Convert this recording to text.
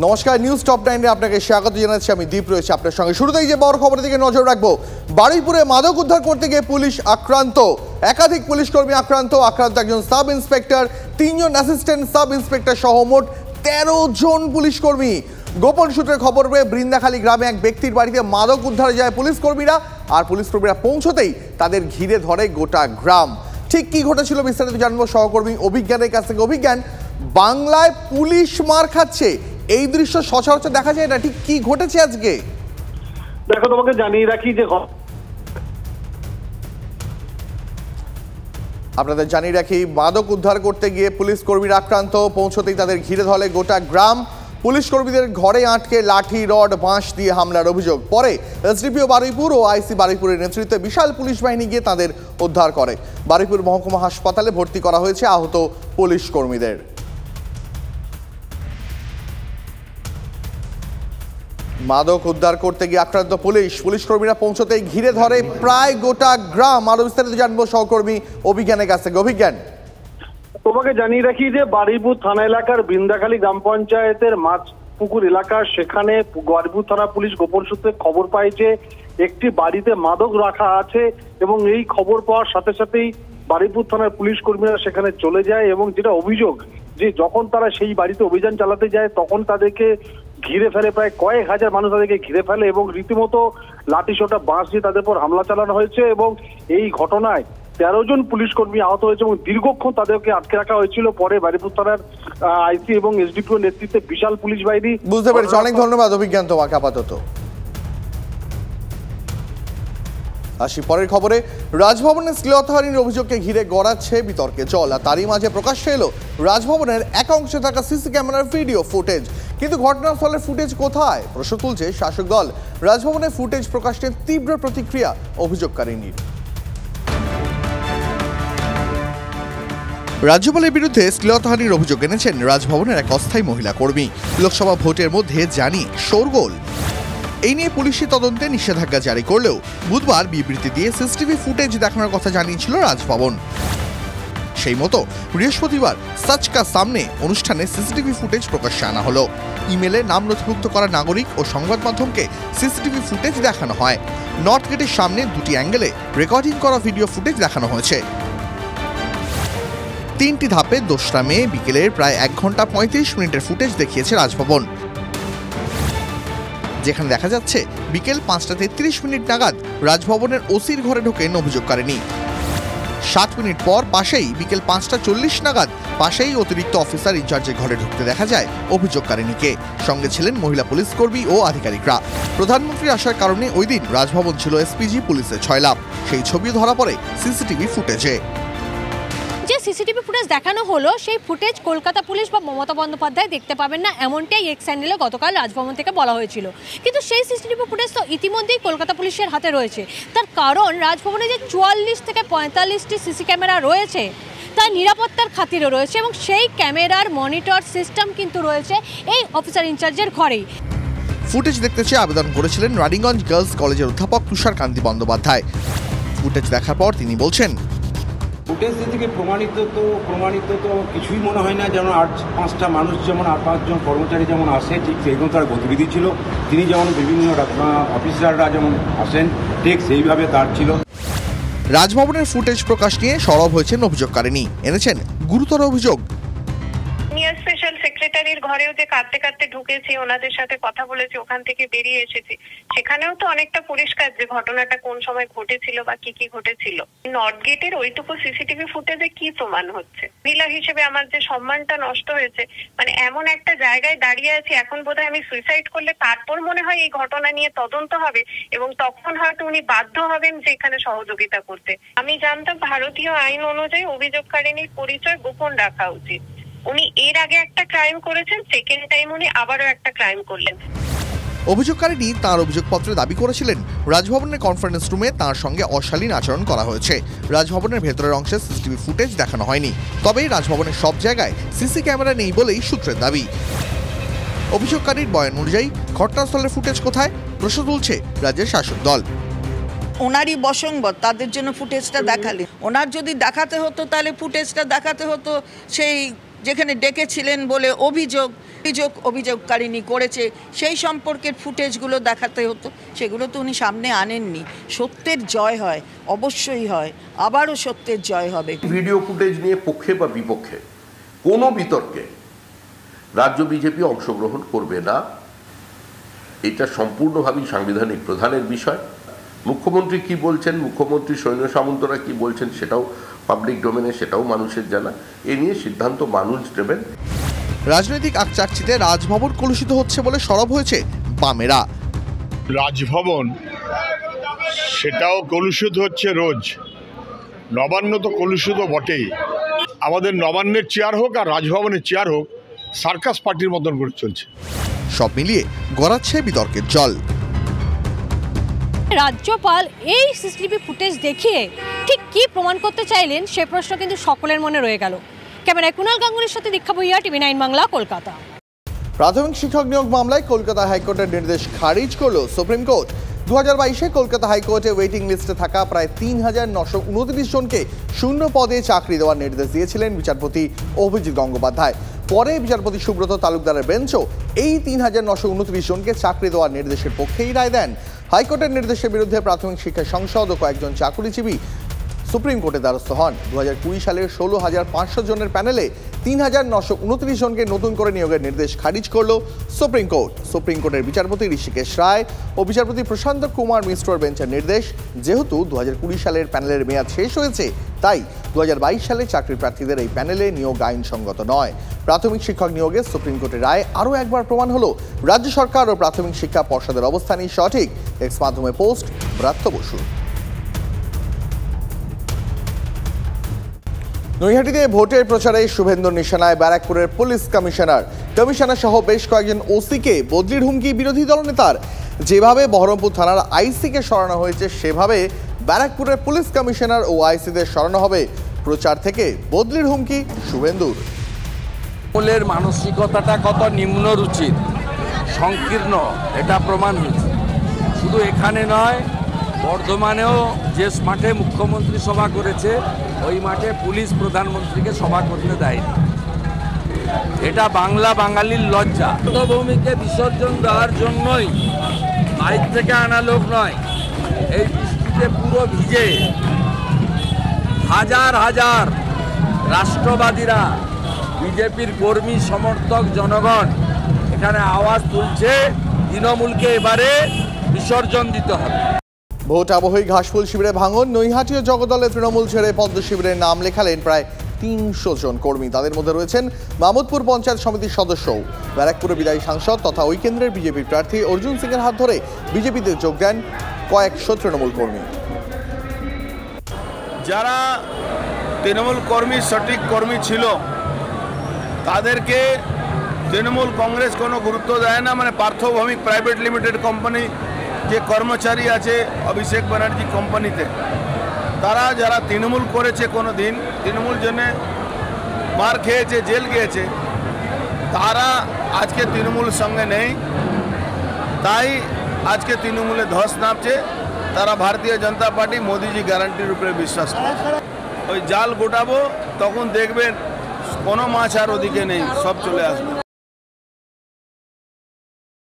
নমস্কার, news top 9 আপনাকে স্বাগত জানাচ্ছি। আমি দীপ রয়েছে আপনার সঙ্গে। শুরুতেই যে বড় খবরের দিকে নজর রাখবো। বারুইপুরে মাদক উদ্ধার করতে গিয়ে পুলিশ আক্রান্ত, একাধিক পুলিশ কর্মী আক্রান্ত একজন সাব ইন্সপেক্টর, 3 জন অ্যাসিস্ট্যান্ট সাব ইন্সপেক্টর সহ মোট 13 জন পুলিশ কর্মী। গোপন সূত্রে খবর পেয়ে বৃন্দাখালী গ্রামে এক ব্যক্তির বাড়িতে মাদক উদ্ধারে যায় পুলিশ কর্মীরা, আর পুলিশ কর্মীরা পৌঁছতেই তাদের ঘিরে ধরে গোটা গ্রাম। ঠিক কি ঘটেছিল বিস্তারিত জানবো সহকর্মী অভিজ্ঞানের কাছ থেকে। অভিজ্ঞান, বাংলায় পুলিশ মার খাচ্ছে, এই দৃশ্য সচরাচর দেখা যায় না, ঠিক কি ঘটেছে আজকে? দেখো, তোমাকে জানিয়ে রাখি যে আপনাদের জানিয়ে রাখি, মাদক উদ্ধার করতে গিয়ে পুলিশ কর্মীরা আক্রান্ত, পৌঁছতেই তাদের ঘিরে ধরে গোটা গ্রাম। পুলিশ কর্মীদের ঘরে আটকে লাঠি, রড, বাঁশ দিয়ে হামলার অভিযোগ। পরে এসডিপিও বারুইপুর ও আইসি বারুইপুরের নেতৃত্বে বিশাল পুলিশ বাহিনী গিয়ে তাদের উদ্ধার করে। বারুইপুর মহকুমা হাসপাতালে ভর্তি করা হয়েছে আহত পুলিশ কর্মীদের। মাদক উদ্ধার করতে গিয়ে আক্রান্ত পুলিশ কর্মীরা পৌঁছতেই ঘিরে ধরে প্রায় গোটা গ্রাম। আরো বিস্তারিত জানবো সহকর্মী অভিজ্ঞানের কাছ থেকে। অভিজ্ঞান, তোমাকে জানিয়ে রাখি যে বারুইপুর থানা এলাকার বৃন্দাখালী গ্রাম পঞ্চায়েতের মাছপুকুর এলাকা, সেখানে বারুইপুর থানা পুলিশ গোপন সূত্রে খবর পায় যে একটি বাড়িতে মাদক রাখা আছে, এবং এই খবর পাওয়ার সাথে সাথেই বারুইপুর থানার পুলিশ কর্মীরা সেখানে চলে যায়। এবং যেটা অভিযোগ, যে যখন তারা সেই বাড়িতে অভিযান চালাতে যায় তখন তাদেরকে ঘিরে ফেলে, প্রায় কয়েক হাজার মানুষ তাদেরকে ঘিরে ফেলে এবং রীতিমতো লাঠিসোঁটা, বাঁশ দিয়ে তাদের উপর হামলা চালানো হয়েছে। এবং এই ঘটনায় 13 জন পুলিশ কর্মী আহত হয়েছে এবং দীর্ঘক্ষণ তাদেরকে আটকে রাখা হয়েছিল। পরে বারুইপুর থানার আইসি এবং এসডিপিও নেতৃত্বে বিশাল পুলিশ বাহিনী। বুঝতে পেরেছি, অনেক ধন্যবাদ অভিজ্ঞান তোমাকে। আপাতত আসি পরের খবরে। রাজভবনের শ্লীলতাহানির অভিযোগকে ঘিরে গড়াচ্ছে বিতর্কে জল, আর তারই মাঝে প্রকাশ্যে এলো রাজভবনের এক অংশে থাকা সিসি ক্যামেরার ভিডিও ফুটেজ। কিন্তু ঘটনাস্থলের ফুটেজ কোথায়, প্রশ্ন তুলছে শাসক দল। রাজভবনের ফুটেজ প্রকাশের তীব্র প্রতিক্রিয়া অভিযোগকারিনীর। রাজ্যপালের বিরুদ্ধে শ্লীলতাহানির অভিযোগ এনেছেন রাজভবনের এক অস্থায়ী মহিলা কর্মী। লোকসভা ভোটের মধ্যে জানি শোরগোল, এই নিয়ে পুলিশি তদন্তে নিষেধাজ্ঞা জারি করলেও বুধবার বিবৃতি দিয়ে সিসিটিভি ফুটেজ দেখানোর কথা জানিয়েছিল রাজভবন। সেই মতো বৃহস্পতিবার সচ কা সামনে অনুষ্ঠানে সিসিটিভি ফুটেজ প্রকাশ্যে আনা হলো। ইমেলে নাম নথিভুক্ত করা নাগরিক ও সংবাদ মাধ্যমকে সিসিটিভি ফুটেজ দেখানো হয়। নর্থ গেটের সামনে 2টি অ্যাঙ্গেলে রেকর্ডিং করা ভিডিও ফুটেজ দেখানো হয়েছে। 3টি ধাপে 2রা মে বিকেলের প্রায় 1 ঘন্টা 35 মিনিটের ফুটেজ দেখিয়েছে রাজভবন, যেখানে দেখা যাচ্ছে বিকেল 5টা 33 মিনিট নাগাদ রাজভবনের ওসির ঘরে ঢোকেন অভিযোগকারিনী। 7 মিনিট পর পাশেই বিকেল 5টা 40 নাগাদ পাশেই অতিরিক্ত অফিসার ইনচার্জের ঘরে ঢুকতে দেখা যায় অভিযোগকারিনীকে। সঙ্গে ছিলেন মহিলা পুলিশ কর্মী ও আধিকারিকরা। প্রধানমন্ত্রী আসার কারণে ওই দিন রাজভবন ছিল এসপিজি পুলিশের ছয়লাভ। সেই ছবি ধরা পড়ে সিসিটিভি ফুটেজে। যে সিসিটিভি ফুটেজ দেখানো হলো, সেই ফুটেজ কলকাতা পুলিশ বা মমতা বন্দ্যোপাধ্যায় দেখতে পাবেন না, এমনটাই এক্স চ্যানেলে গতকাল রাজভবন থেকে বলা হয়েছিল। কিন্তু সেই সিসিটিভি ফুটেজ তো ইতিমধ্যেই কলকাতা পুলিশের হাতে রয়েছে। তার কারণ, রাজভবনে যে 44 থেকে 45টি সিসি ক্যামেরা রয়েছে তা নিরাপত্তার খাতিরে রয়েছে, এবং সেই ক্যামেরার মনিটর সিস্টেম কিন্তু রয়েছে এই অফিসার ইনচার্জের ঘরেই। ফুটেজ দেখতে চেয়ে আবেদন করেছিলেন রানীগঞ্জ গার্লস কলেজের অধ্যাপক তুষারকান্তি বন্দ্যোপাধ্যায়। ফুটেজ দেখার পর তিনি বলছেন, ফুটেজ থেকে প্রমাণিত তো কিছুই মনে হয় না। যেমন 8-5টা মানুষ, যেমন 8-5 জন কর্মচারী যেমন আসে, ঠিক সেইরকম তার গতিবিধি ছিল। তিনি যেমন বিভিন্ন অফিসাররা যেমন আসেন, ঠিক সেইভাবে তার ছিল। রাজভবনের ফুটেজ প্রকাশ নিয়ে সরব হয়েছেন অভিযোগকারিনী, এনেছেন গুরুতর অভিযোগ। স্পেশাল সেক্রেটারির ঘরেও যে কাঁদতে কাঁদতে ঢুকেছি, ওনাদের সাথে কথা বলেছি, ওখান থেকে বেরিয়ে এসেছি, সেখানেও তো অনেকটা পরিষ্কার যে ঘটনাটা কোন সময় ঘটেছিল বা কি কি ঘটেছিল। নর্থ গেটের ওইটুকু সিসিটিভি ফুটেজে কি প্রমাণ হচ্ছে? মহিলা হিসেবে আমার যে সম্মানটা নষ্ট হয়েছে, মানে এমন একটা জায়গায় দাঁড়িয়ে আছি, এখন বোধহয় আমি সুইসাইড করলে তারপর মনে হয় এই ঘটনা নিয়ে তদন্ত হবে, এবং তখন হয়তো উনি বাধ্য হবেন যে এখানে সহযোগিতা করতে। আমি জানতাম ভারতীয় আইন অনুযায়ী অভিযোগকারিনীর পরিচয় গোপন রাখা উচিত। উনি এর আগে একটা ক্রাইম করেছেন, সেকেন্ড টাইম উনি আবারও একটা ক্রাইম করলেন। অভিযোগকারিনী তাঁর অভিযোগপত্রে দাবি করেছিলেন রাজভবনের কনফারেন্স রুমে তাঁর সঙ্গে অশালীন আচরণ করা হয়েছে। রাজভবনের ভেতরের অংশে সিসিটিভি ফুটেজ দেখানো হয়নি, তবে রাজভবনের সব জায়গায় সিসি ক্যামেরা নেই বলেই সূত্রের দাবি। অভিযোগকারীর বয়ান অনুযায়ী ঘটনাস্থলের ফুটেজ কোথায়, প্রশ্ন তুলছে রাজ্যের শাসক দল। ওনারই বসংবদ, তাদের জন্য ফুটেজটা দেখালে। ওনার যদি দেখাতে হতো তাহলে ফুটেজটা দেখাতে হতো সেই যেখানে ডেকেছিলেন বলে অভিযোগকারিনী করেছে সেই সম্পর্কের ফুটেজগুলো দেখাতে হতো, সেগুলো তো উনি সামনে আনেননি। সত্যের জয় হয়, অবশ্যই হয়, আবারও সত্যের জয় হবে। ভিডিও ফুটেজ নিয়ে পক্ষে বা বিপক্ষে কোনো বিতর্কে রাজ্য বিজেপি অংশগ্রহণ করবে না। এটা সম্পূর্ণভাবেই সাংবিধানিক প্রধানের বিষয়। মুখ্যমন্ত্রী কি বলছেন, মুখ্যমন্ত্রী সৈন্য সামন্তরা কি বলছেন, সেটাও পাবলিক ডোমেনে, সেটাও মানুষের জানা। এ নিয়ে সিদ্ধান্ত মানুষ নেবেন। রাজনৈতিক আকচাকচিতে রাজভবন কলুষিত হচ্ছে বলে সরব হয়েছে বামেরা। রাজভবন সেটাও কলুষিত হচ্ছে রোজ, নবান্ন তো কলুষিত বটেই। আমাদের নবান্নের চেয়ার হোক আর রাজভবনের চেয়ার হোক, সার্কাস পার্টির মতন করে চলছে। সব মিলিয়ে গড়াচ্ছে বিতর্কের জল। রাজ্যপাল এই সিসিটিভি ফুটেজ দেখিয়ে ঠিক কি প্রমাণ করতে চাইলেন সে প্রশ্ন কিন্তু সকলের মনে রয়ে গেল। ক্যামেরায় কুণাল গাঙ্গুলির সাথে দীক্ষা ভূঁইয়া, TV9 বাংলা, কলকাতা। প্রাথমিক শিক্ষক নিয়োগ মামলায় কলকাতা হাইকোর্টের নির্দেশ খারিজ করল সুপ্রিম কোর্ট। 2022-এ কলকাতা হাইকোর্টে ওয়েটিং লিস্টে থাকা প্রায় 3,929 জনকে শূন্য পদে চাকরি দেওয়ার নির্দেশ দিয়েছিলেন বিচারপতি অভিজিৎ গঙ্গোপাধ্যায়। পরে বিচারপতি সুব্রত তালুকদারের বেঞ্চও এই 3,929 জনকে চাকরি দেওয়ার নির্দেশের পক্ষেই রায় দেন। হাইকোর্টের নির্দেশের বিরুদ্ধে প্রাথমিক শিক্ষা সংসদ ও কয়েকজন চাকুরিজীবী সুপ্রিম কোর্টে দ্বারস্থ হন। 2020 সালের 16,500 জনের প্যানেলে 3,929 জনকে নতুন করে নিয়োগের নির্দেশ খারিজ করল সুপ্রিম কোর্ট। সুপ্রিম কোর্টের বিচারপতি ঋষিকেশ রায় ও বিচারপতি প্রশান্ত কুমার মিশ্রর বেঞ্চের নির্দেশ, যেহেতু 2020 সালের প্যানেলের মেয়াদ শেষ হয়েছে, তাই 2022 সালে চাকরি প্রার্থীদের এই প্যানেলে নিয়োগ আইনসঙ্গত নয়। প্রাথমিক শিক্ষক নিয়োগে সুপ্রিম কোর্টের রায় আরও একবার প্রমাণ হলো রাজ্য সরকার ও প্রাথমিক শিক্ষা পর্ষদের অবস্থানই সঠিক। এক্স মাধ্যমে পোস্ট ব্রাত্য বসু। নৈহাটিতে ভোটের প্রচারে শুভেন্দুর নিশানায় ব্যারাকপুরের পুলিশ কমিশনার সহ বেশ কয়েকজন ওসিকে বদলির হুমকি বিরোধী দলনেতার। যেভাবে বহরমপুর থানার আইসিকে সরানো হয়েছে, সেভাবে ব্যারাকপুরের পুলিশ কমিশনার ও আইসিদের সরানো হবে। প্রচার থেকে বদলির হুমকি শুভেন্দুর। তৃণমূলের মানসিকতাটা কত নিম্নরুচির, সংকীর্ণ, এটা প্রমাণ হয়েছে। শুধু এখানে নয়, বর্ধমানেও যে মাঠে মুখ্যমন্ত্রী সভা করেছে, ওই মাঠে পুলিশ প্রধানমন্ত্রীকে সভা করতে দেয়নি। এটা বাঙালির লজ্জা। ভূমিকে বিসর্জন দেওয়ার জন্যই বাইর থেকে আনা লোক নয়, এই বৃষ্টিতে পুরো ভিজে হাজার হাজার রাষ্ট্রবাদীরা, বিজেপির কর্মী সমর্থক জনগণ এখানে আওয়াজ তুলছে, তৃণমূলকে এবারে বিসর্জন দিতে হবে। ভোট আবহে ঘাসফুল শিবিরে ভাঙন। নৈহাটি ও জগদলে তৃণমূল ছেড়ে পদ্ম শিবিরের নাম লেখালেন প্রায় 300 জন কর্মী। তাদের মধ্যে রয়েছেন মামুদপুর পঞ্চায়েত সমিতির সদস্যও। ব্যারাকপুরের বিদায়ী সাংসদ তথা ওই কেন্দ্রের বিজেপি প্রার্থী অর্জুন সিংয়ের হাত ধরে বিজেপিতে যোগ দেন কয়েকশো তৃণমূল কর্মী। যারা তৃণমূল কর্মী, সঠিক কর্মী ছিল, তাদেরকে তৃণমূল কংগ্রেস কোনো গুরুত্ব দেয় না। মানে Partha Bhowmik private limited company যে কর্মচারী আছে অভিষেক ব্যানার্জি কোম্পানিতে, তারা যারা তৃণমূল করেছে, কোনো দিন তৃণমূল জন্যে মার খেয়েছে, জেল গিয়েছে, তারা আজকে তৃণমূল সঙ্গে নেই। তাই আজকে তৃণমূলে ধস নামছে। তারা ভারতীয় জনতা পার্টি, মোদিজি গ্যারান্টির উপরে বিশ্বাস করে। ওই জাল গোটাবো, তখন দেখবেন কোনো মাছ আর ওদিকে নেই, সব চলে আসবে।